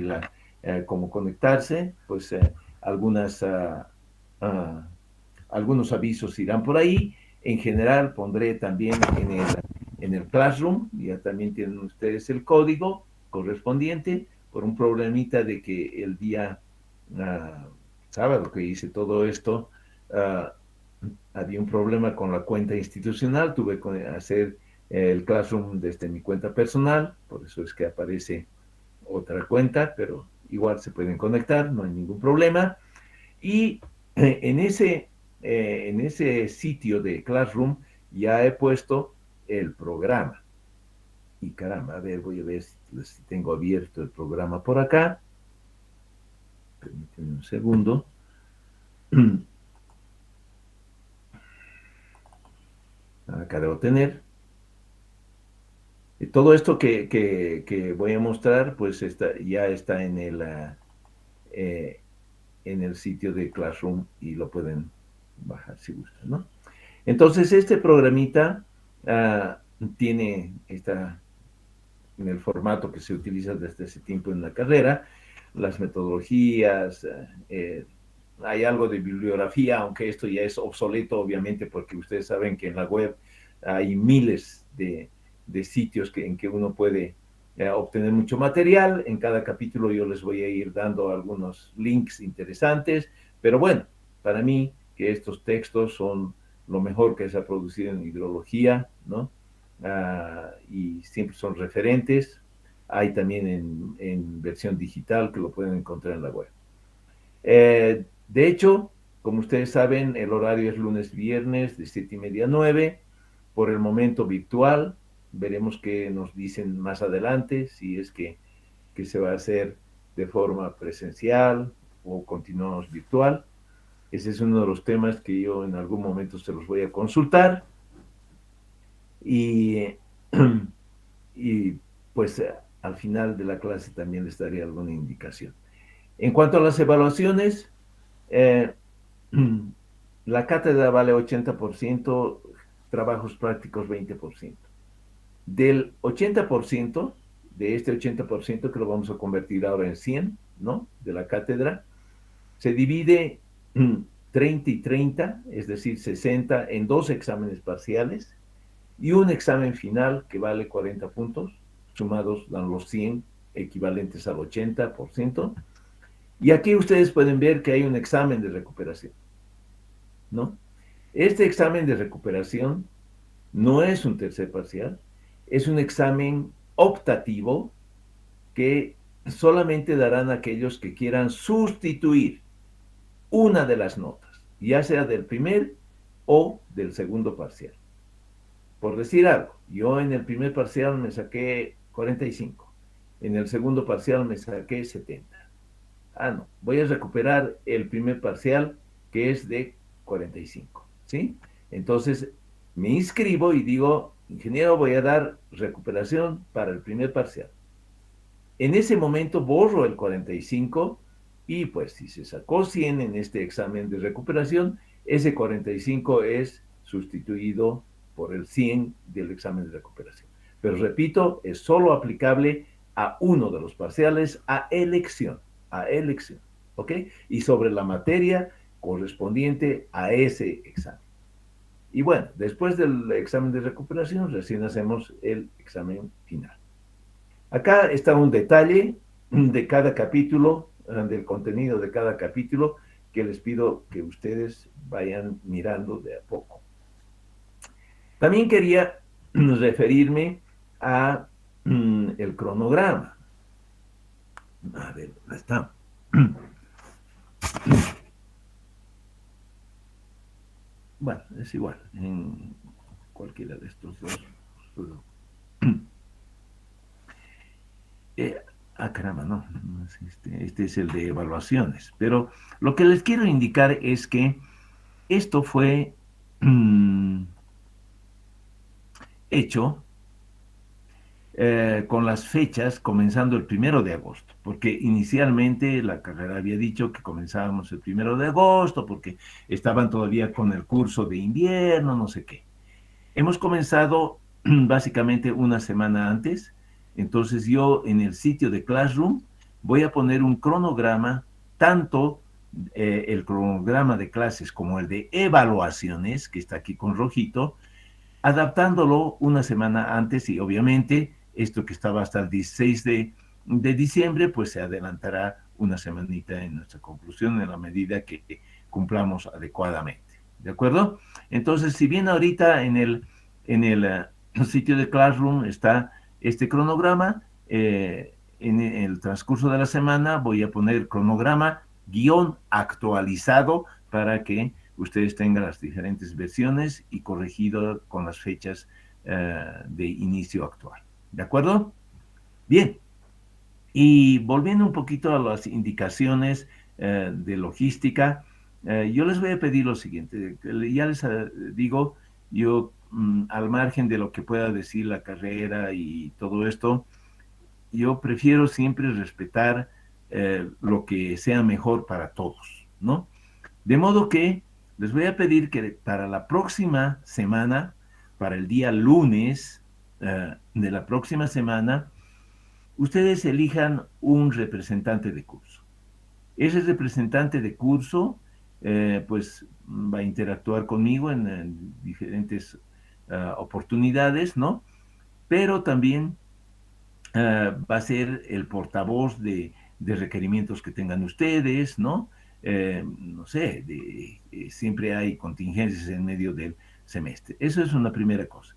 cómo conectarse. Pues algunas algunos avisos irán por ahí. En general pondré también en el Classroom, ya también tienen ustedes el código correspondiente, por un problemita de que el día uh, sábado que hice todo esto, había un problema con la cuenta institucional, tuve que hacer el Classroom desde mi cuenta personal, por eso es que aparece otra cuenta, pero igual se pueden conectar, no hay ningún problema. Y en ese sitio de Classroom ya he puesto el programa. Y caramba, a ver, voy a ver si tengo abierto el programa por acá. Permítanme un segundo. Acá debo tener. Y todo esto que voy a mostrar, pues ya está en el sitio de Classroom y lo pueden bajar si gustan, ¿no? Entonces, este programita está en el formato que se utiliza desde ese tiempo en la carrera, las metodologías, hay algo de bibliografía, aunque esto ya es obsoleto, obviamente, porque ustedes saben que en la web hay miles de sitios en que uno puede obtener mucho material. En cada capítulo yo les voy a ir dando algunos links interesantes, pero bueno, para mí que estos textos son lo mejor que se ha producido en hidrología, ¿no? Y siempre son referentes. Hay también en versión digital que lo pueden encontrar en la web. De hecho, como ustedes saben, el horario es lunes-viernes de 7:30 a 9, por el momento virtual. Veremos qué nos dicen más adelante, si es que se va a hacer de forma presencial o continuamos virtual. Ese es uno de los temas que yo en algún momento se los voy a consultar. Y, y pues al final de la clase también les daré alguna indicación. En cuanto a las evaluaciones, eh, la cátedra vale 80%, trabajos prácticos 20%. Del 80%, de este 80% que lo vamos a convertir ahora en 100, ¿no? De la cátedra, se divide 30 y 30, es decir, 60 en dos exámenes parciales y un examen final que vale 40 puntos, sumados dan los 100 equivalentes al 80%. Y aquí ustedes pueden ver que hay un examen de recuperación, ¿no? Este examen de recuperación no es un tercer parcial, es un examen optativo que solamente darán aquellos que quieran sustituir una de las notas, ya sea del primer o del segundo parcial. Por decir algo, yo en el primer parcial me saqué 45, en el segundo parcial me saqué 70. No, voy a recuperar el primer parcial que es de 45, ¿sí? Entonces me inscribo y digo, ingeniero, voy a dar recuperación para el primer parcial. En ese momento borro el 45 y pues si se sacó 100 en este examen de recuperación, ese 45 es sustituido por el 100 del examen de recuperación. Pero repito, es solo aplicable a uno de los parciales a elección, ¿ok? Y sobre la materia correspondiente a ese examen. Y bueno, después del examen de recuperación, recién hacemos el examen final. Acá está un detalle de cada capítulo, del contenido de cada capítulo, que les pido que ustedes vayan mirando de a poco. También quería referirme a el cronograma. A ver, ¿dónde está? Bueno, es igual, en cualquiera de estos dos. Caramba, no, este es el de evaluaciones. Pero lo que les quiero indicar es que esto fue hecho con las fechas comenzando el 1 de agosto, porque inicialmente la carrera había dicho que comenzábamos el 1 de agosto, porque estaban todavía con el curso de invierno, no sé qué. Hemos comenzado básicamente una semana antes. Entonces yo en el sitio de Classroom voy a poner un cronograma, tanto el cronograma de clases como el de evaluaciones, que está aquí con rojito, adaptándolo una semana antes, y obviamente esto que estaba hasta el 16 de diciembre, pues se adelantará una semanita en nuestra conclusión en la medida que cumplamos adecuadamente. ¿De acuerdo? Entonces, si bien ahorita en el sitio de Classroom está este cronograma, en el transcurso de la semana voy a poner cronograma guión actualizado para que ustedes tengan las diferentes versiones y corregido con las fechas de inicio actual. ¿De acuerdo? Bien. Y volviendo un poquito a las indicaciones de logística, yo les voy a pedir lo siguiente. Ya les digo, yo al margen de lo que pueda decir la carrera y todo esto, yo prefiero siempre respetar lo que sea mejor para todos, ¿no? De modo que les voy a pedir que para la próxima semana, para el día lunes de la próxima semana, ustedes elijan un representante de curso. Ese representante de curso, pues, va a interactuar conmigo en diferentes oportunidades, ¿no? Pero también va a ser el portavoz de requerimientos que tengan ustedes, ¿no? No sé, siempre hay contingencias en medio del semestre. Eso es una primera cosa.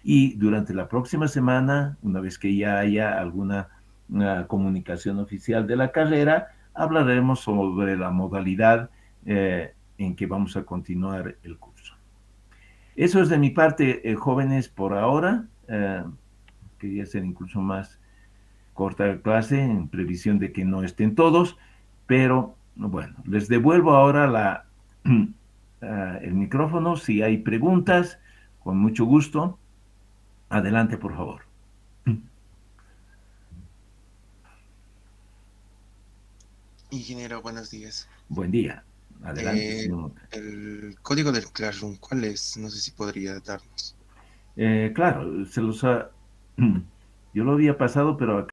Y durante la próxima semana, una vez que ya haya alguna comunicación oficial de la carrera, hablaremos sobre la modalidad en que vamos a continuar el curso. Eso es de mi parte, jóvenes, por ahora. Quería ser incluso más corta clase en previsión de que no estén todos, pero bueno, les devuelvo ahora el micrófono. Si hay preguntas, con mucho gusto. Adelante, por favor. Ingeniero, buenos días. Buen día. Adelante, Eh, señor. el código del Classroom, ¿cuál es? No sé si podría darnos. Claro, yo lo había pasado, pero